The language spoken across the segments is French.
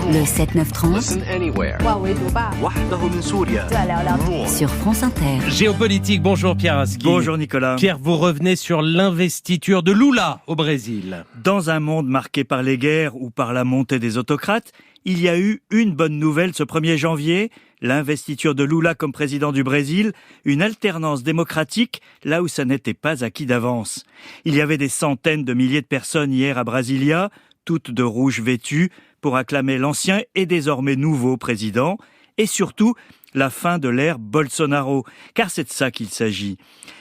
Le 7-9-30 Listen anywhere. sur France Inter. Géopolitique, bonjour Pierre Aski. Bonjour Nicolas. Pierre, vous revenez sur l'investiture de Lula au Brésil. Dans un monde marqué par les guerres ou par la montée des autocrates, il y a eu une bonne nouvelle ce 1er janvier, l'investiture de Lula comme président du Brésil, une alternance démocratique là où ça n'était pas acquis d'avance. Il y avait des centaines de milliers de personnes hier à Brasilia, toutes de rouge vêtues, pour acclamer l'ancien et désormais nouveau président, et surtout la fin de l'ère Bolsonaro, car c'est de ça qu'il s'agit.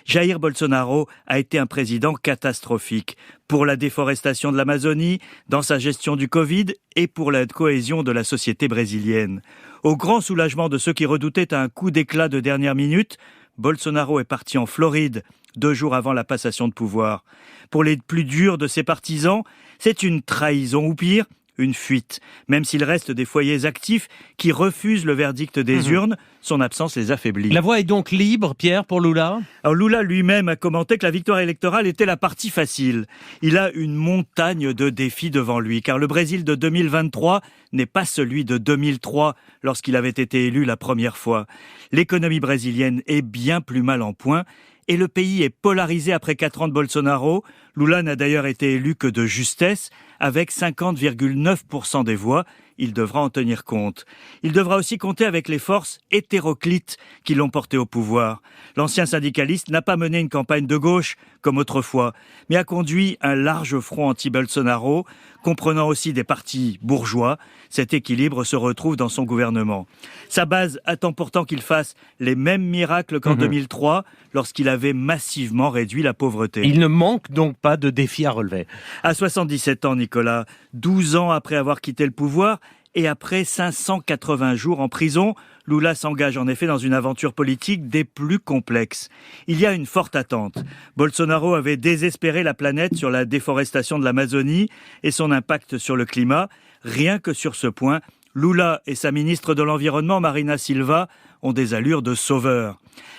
Jair Bolsonaro a été un président catastrophique pour la déforestation de l'Amazonie, dans sa gestion du Covid et pour la cohésion de la société brésilienne. Au grand soulagement de ceux qui redoutaient un coup d'éclat de dernière minute, Bolsonaro est parti en Floride 2 jours avant la passation de pouvoir. Pour les plus durs de ses partisans, c'est une trahison ou pire, une fuite. Même s'il reste des foyers actifs qui refusent le verdict des urnes, son absence les affaiblit. La voie est donc libre, Pierre, pour Lula ? Alors Lula lui-même a commenté que la victoire électorale était la partie facile. Il a une montagne de défis devant lui, car le Brésil de 2023 n'est pas celui de 2003, lorsqu'il avait été élu la première fois. L'économie brésilienne est bien plus mal en point, et le pays est polarisé après 4 ans de Bolsonaro. Lula n'a d'ailleurs été élu que de justesse, avec 50,9% des voix. Il devra en tenir compte. Il devra aussi compter avec les forces hétéroclites qui l'ont porté au pouvoir. L'ancien syndicaliste n'a pas mené une campagne de gauche, comme autrefois, mais a conduit un large front anti-Bolsonaro, comprenant aussi des partis bourgeois. Cet équilibre se retrouve dans son gouvernement. Sa base attend pourtant qu'il fasse les mêmes miracles qu'en 2003, lorsqu'il avait massivement réduit la pauvreté. Il ne manque donc pas de défis à relever. À 77 ans, Nicolas, 12 ans après avoir quitté le pouvoir et après 580 jours en prison, Lula s'engage en effet dans une aventure politique des plus complexes. Il y a une forte attente. Bolsonaro avait désespéré la planète sur la déforestation de l'Amazonie et son impact sur le climat. Rien que sur ce point, Lula et sa ministre de l'Environnement, Marina Silva, ont des allures de sauveurs.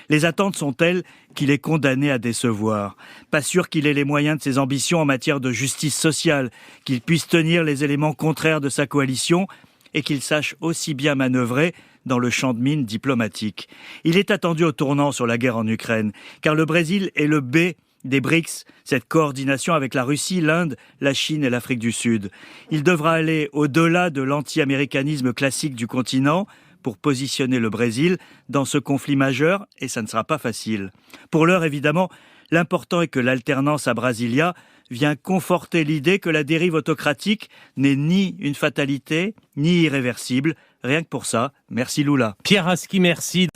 Les attentes sont telles qu'il est condamné à décevoir. Pas sûr qu'il ait les moyens de ses ambitions en matière de justice sociale, qu'il puisse tenir les éléments contraires de sa coalition et qu'il sache aussi bien manœuvrer dans le champ de mine diplomatique. Il est attendu au tournant sur la guerre en Ukraine, car le Brésil est le B des BRICS, cette coordination avec la Russie, l'Inde, la Chine et l'Afrique du Sud. Il devra aller au-delà de l'anti-américanisme classique du continent pour positionner le Brésil dans ce conflit majeur, et ça ne sera pas facile. Pour l'heure, évidemment, l'important est que l'alternance à Brasilia vient conforter l'idée que la dérive autocratique n'est ni une fatalité, ni irréversible. Rien que pour ça, merci Lula. Pierre Aski, merci.